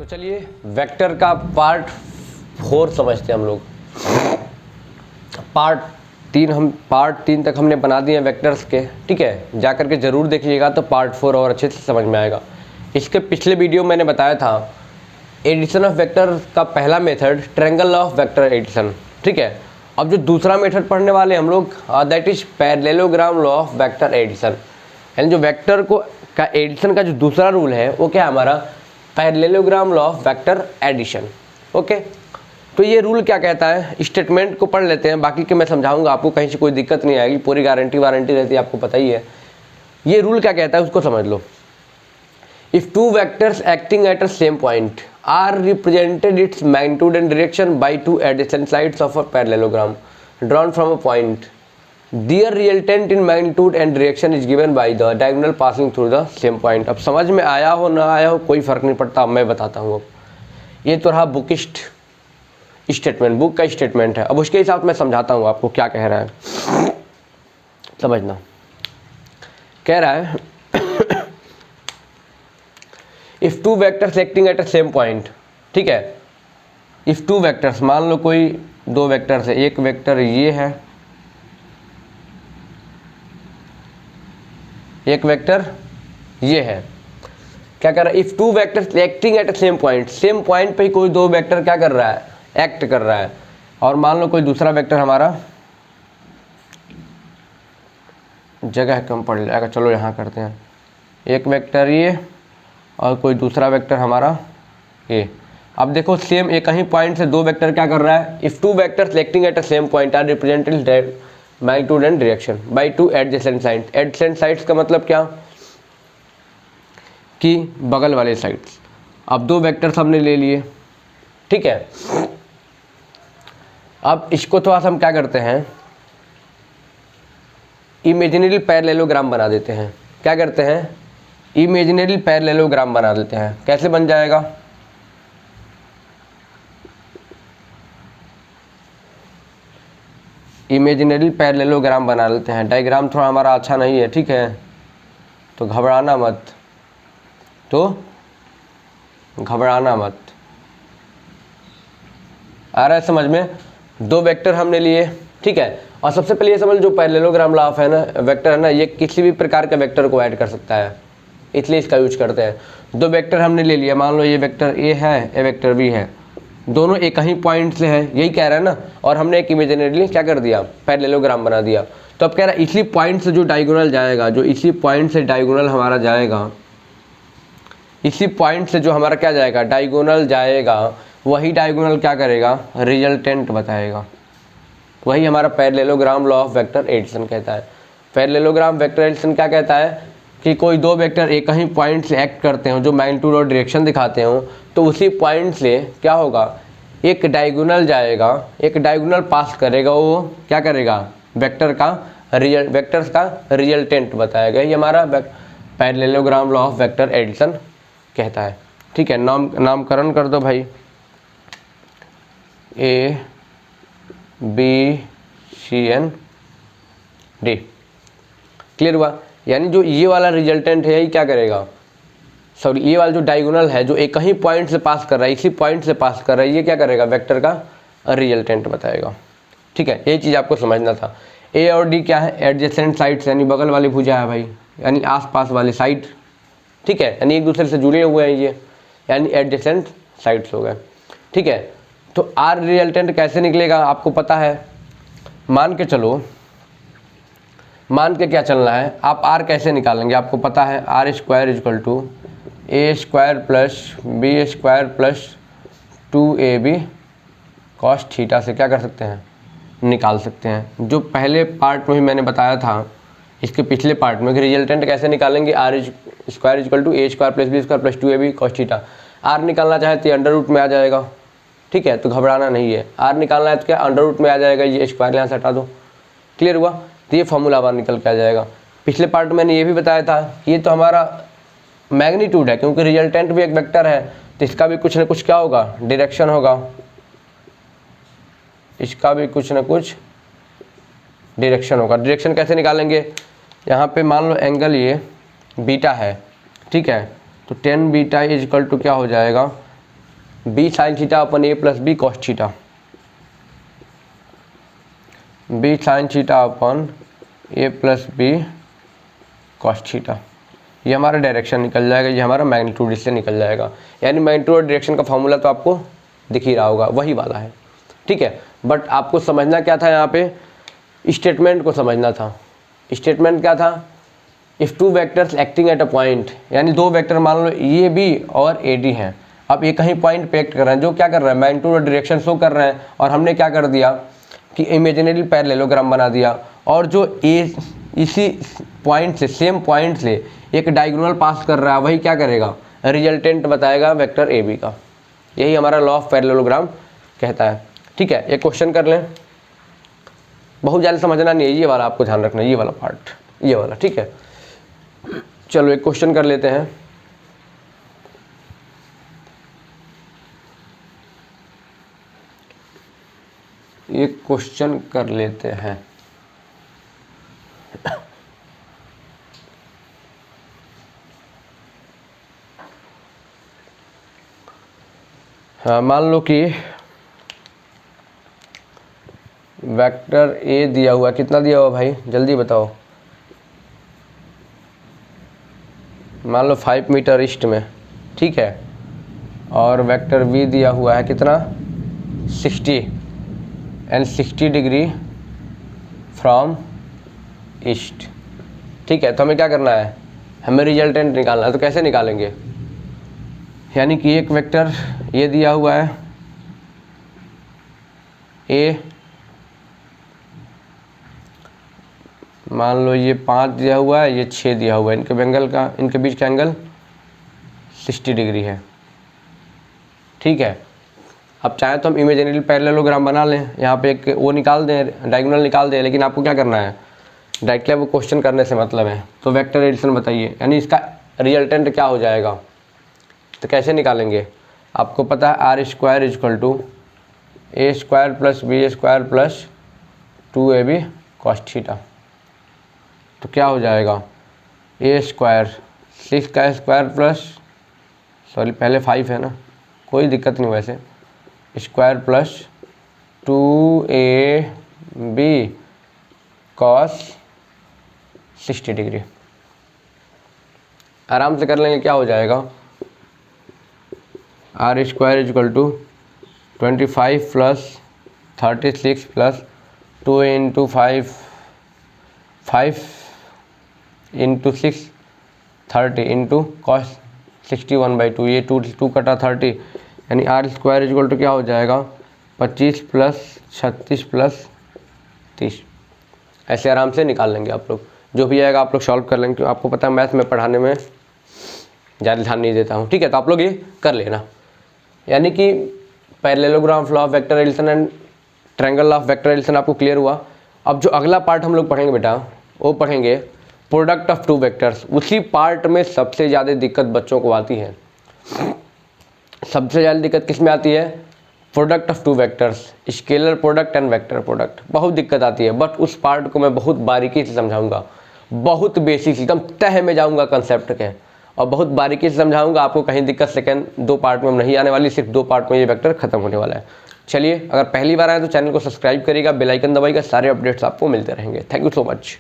तो चलिए वेक्टर का पार्ट 4 समझते हैं हम लोग। पार्ट 3 तक हमने बना दिए वेक्टर्स के, ठीक है। जा करके ज़रूर देखिएगा तो पार्ट 4 और अच्छे से समझ में आएगा। इसके पिछले वीडियो मैंने बताया था एडिशन ऑफ वेक्टर का पहला method triangle of vector addition, ठीक है। अब जो दूसरा मेथड पढ़ने वाले हम लोग that is parallelogram law of vector addition, यानी जो वेक्टर को का एडिशन का जो दूसरा रूल है वो क्या है हमारा parallelogram law of vector addition. Okay, तो ये रूल क्या कहता है, स्टेटमेंट को पढ़ लेते हैं, बाकी के मैं समझाऊंगा आपको, कहीं से कोई दिक्कत नहीं आएगी, पूरी गारंटी वारंटी रहती है, आपको पता ही है। ये रूल क्या कहता है उसको समझ लो। If two vectors acting at a same point are represented its magnitude and direction by two adjacent sides of a parallelogram drawn from a point, their resultant in magnitude and direction is given by the diagonal passing through the same point। अब समझ में आया हो ना आया हो कोई फर्क नहीं पड़ता, मैं बताता हूँ। अब ये तो रहा बुकिस्ट स्टेटमेंट, बुक का स्टेटमेंट है। अब उसके हिसाब से मैं समझाता हूँ आपको क्या कह रहा है, समझना। कह रहा है if two vectors acting at a same point, ठीक है। इफ टू वेक्टर्स, मान लो कोई दो वेक्टर्स है, एक वेक्टर ये है, एक वेक्टर ये है। क्या कर रहा है, if two vectors acting at a same point, same point पे ही कोई दो वेक्टर क्या कर रहा है, एक्ट कर रहा है। और मान लो कोई दूसरा वेक्टर हमारा, जगह कम पड़ जाएगा, चलो यहाँ करते हैं, एक वेक्टर ये और कोई दूसरा वेक्टर हमारा ये। अब देखो सेम एक ही पॉइंट से दो वेक्टर क्या कर रहा है, if two vectors acting at a same point are represented magnitude and direction by two adjacent sides. Adjacent sides का मतलब क्या कि बगल वाले साइड्स। अब दो वेक्टर्स हमने ले लिए, ठीक है। अब इसको थोड़ा सा हम क्या करते हैं, इमेजिनरी पैरेललोग्राम बना देते हैं। क्या करते हैं, इमेजिनरी पैरेललोग्राम बना देते हैं। कैसे बन जाएगा, इमेजिनरी पैरेललोग्राम बना लेते हैं। डायग्राम थोड़ा हमारा अच्छा नहीं है, ठीक है, तो घबराना मत, आ रहा है समझ में। दो वेक्टर हमने लिए, ठीक है। और सबसे पहले ये समझ जो पैरेललोग्राम लॉ ऑफ है ना वेक्टर है ना, ये किसी भी प्रकार के वेक्टर को ऐड कर सकता है, इसलिए इसका यूज करते हैं। दो वेक्टर हमने ले लिया, मान लो ये वेक्टर ए है, ये वेक्टर बी है, दोनों एक ही पॉइंट से है, यही कह रहा है ना। और हमने एक इमेजिनरी क्या कर दिया, पैरेललोग्राम बना दिया। तो अब कह रहा है इसी पॉइंट से जो डायगोनल जाएगा, जो इसी पॉइंट से डायगोनल हमारा जाएगा, इसी पॉइंट से जो हमारा क्या जाएगा, डायगोनल जाएगा, वही डायगोनल क्या करेगा, रिजल्टेंट बताएगा। वही हमारा parallelogram law of vector addition कहता है। पैरेललोग्राम वेक्टर एडिशन क्या कहता है कि कोई दो वेक्टर एक ही पॉइंट से एक्ट करते हो, जो मैग्नीट्यूड और डायरेक्शन दिखाते हो, तो उसी पॉइंट से क्या होगा, एक डायगोनल जाएगा, एक डायगोनल पास करेगा, वो क्या करेगा, वेक्टर्स का रिजल्टेंट बताएगा। ये हमारा parallelogram law of vector addition कहता है, ठीक है। नामकरण कर दो भाई, A B C N D, clear हुआ। यानी जो ये वाला रिजल्टेंट है, ये क्या करेगा, सॉरी ये वाला जो डायगोनल है जो एक ही पॉइंट से पास कर रहा है, इसी पॉइंट से पास कर रहा है, ये क्या करेगा, वेक्टर का रिजल्टेंट बताएगा, ठीक है। ये चीज़ आपको समझना था। ए और डी क्या है, एडजेसेंट साइड्स, यानी बगल वाली भुजा है भाई, यानी आसपास वाले साइड, ठीक है, यानी एक दूसरे से जुड़े हुए हैं ये, यानी एडजेसेंट साइड्स हो गए, ठीक है। तो आर रिजल्टेंट कैसे निकलेगा आपको पता है, मान के चलो, मान के क्या चलना है, आप आर कैसे निकालेंगे आपको पता है, R square is equal to A square plus B square plus 2ab cos theta से क्या कर सकते हैं, निकाल सकते हैं। जो पहले पार्ट में ही मैंने बताया था, इसके पिछले पार्ट में, कि रिजल्टेंट कैसे निकालेंगे, R square is equal to A square plus B square plus 2ab cos theta. R निकालना चाहे तो अंडर रूट में आ जाएगा, ठीक है, तो घबराना नहीं है। आर निकालना है तो क्या अंडर रूट में आ जाएगा, ये स्क्वायर यहाँ से हटा दो, क्लियर हुआ। तो ये फॉर्मूला बाहर निकल के आ जाएगा। पिछले पार्ट में मैंने ये भी बताया था कि ये तो हमारा मैग्नीट्यूड है, क्योंकि रिजल्टेंट भी एक वेक्टर है, तो इसका भी कुछ ना कुछ क्या होगा, डायरेक्शन होगा, इसका भी कुछ ना कुछ डायरेक्शन होगा। डायरेक्शन कैसे निकालेंगे, यहाँ पे मान लो एंगल ये बीटा है, ठीक है, तो 10 बीटा इज इक्वल टू क्या हो जाएगा, B sine theta upon A plus B cos theta, B sine theta upon A plus B cos theta, ये हमारा डायरेक्शन निकल जाएगा, ये हमारा मैग्नीट्यूड इससे निकल जाएगा। यानी मैग्नीट्यूड और डायरेक्शन का फॉर्मूला तो आपको दिख ही रहा होगा, वही वाला है, ठीक है। बट आपको समझना क्या था, यहाँ पे स्टेटमेंट को समझना था। स्टेटमेंट क्या था, if two vectors acting at a point, यानी दो वेक्टर मान लो ए बी और ए डी हैं, अब ये कहीं पॉइंट पे एक्ट कर रहे हैं, जो क्या कर रहे हैं, मैग्नीट्यूड और डायरेक्शन शो कर रहे हैं, और हमने क्या कर दिया कि इमेजिनरी पैरेललोग्राम बना दिया, और जो ए इसी पॉइंट से, सेम पॉइंट से एक डायगोनल पास कर रहा है, वही क्या करेगा, रिजल्टेंट बताएगा वेक्टर ए बी का। यही हमारा लॉ ऑफ पैरेललोग्राम कहता है, ठीक है। एक क्वेश्चन कर लें, बहुत ज़्यादा समझना नहीं है, ये वाला आपको ध्यान रखना है, ये वाला पार्ट, ये वाला, ठीक है। चलो एक क्वेश्चन कर लेते हैं। एक क्वेश्चन कर लेते हैं। हाँ, मान लो कि वेक्टर ए दिया हुआ, कितना दिया हुआ भाई, जल्दी बताओ। मान लो 5 मीटर ईस्ट में, ठीक है, और वेक्टर बी दिया हुआ है कितना, 60 एंड 60 डिग्री फ्रॉम ईस्ट, ठीक है। तो हमें क्या करना है, हमें रिजल्टेंट निकालना है। तो कैसे निकालेंगे, यानी कि एक वेक्टर ये दिया हुआ है ए, मान लो ये 5 दिया हुआ है, ये 6 दिया हुआ है, इनके एंगल का, इनके बीच का एंगल 60 डिग्री है, ठीक है। अब चाहे तो हम इमेजिनरी पैरेललोग्राम बना लें, यहाँ पे एक वो निकाल दें, डायगोनल निकाल दें, लेकिन आपको क्या करना है, डायरेक्टली वो क्वेश्चन करने से मतलब है। तो वेक्टर एडिशन बताइए, यानी इसका रिजल्टेंट क्या हो जाएगा, तो कैसे निकालेंगे, आपको पता है R square is equal to A square plus B square plus 2ab cos theta. तो क्या हो जाएगा, ए स्क्वायर 6 का स्क्वायर प्लस, सॉरी पहले 5 है ना, कोई दिक्कत नहीं वैसे, square plus 2ab cos 60 degree. आराम से कर लेंगे, क्या हो जाएगा, R square is equal to 25 plus 36 plus 2 into 5 into 6 30 into cos 61/2, ये 2 कटा 30, यानी आर स्क्वायर इजक्वल टू क्या हो जाएगा, 25 प्लस 36 प्लस 30। ऐसे आराम से निकाल लेंगे आप लोग, जो भी आएगा आप लोग सॉल्व कर लेंगे, क्योंकि आपको पता है मैथ में पढ़ाने में ज़्यादा ध्यान नहीं देता हूँ, ठीक है। तो आप लोग ये कर लेना, यानी कि parallelogram, law of vector addition and triangle law of vector addition आपको क्लियर हुआ। अब जो अगला पार्ट हम लोग पढ़ेंगे बेटा, वो पढ़ेंगे प्रोडक्ट ऑफ टू वेक्टर्स। उसी पार्ट में सबसे ज़्यादा दिक्कत बच्चों को आती है, सबसे ज़्यादा दिक्कत किस में आती है, product of two vectors, scalar product and vector product, बहुत दिक्कत आती है। बट उस पार्ट को मैं बहुत बारीकी से समझाऊंगा, बहुत बेसिक एकदम तह में जाऊंगा कंसेप्ट के, और बहुत बारीकी से समझाऊंगा। आपको कहीं दिक्कत सेकंड 2 पार्ट में नहीं आने वाली, सिर्फ 2 पार्ट में ये वेक्टर खत्म होने वाला है। चलिए, अगर पहली बार आए तो चैनल को सब्सक्राइब करिएगा, बेल आइकन दबाइएगा, सारे अपडेट्स आपको मिलते रहेंगे। Thank you so much.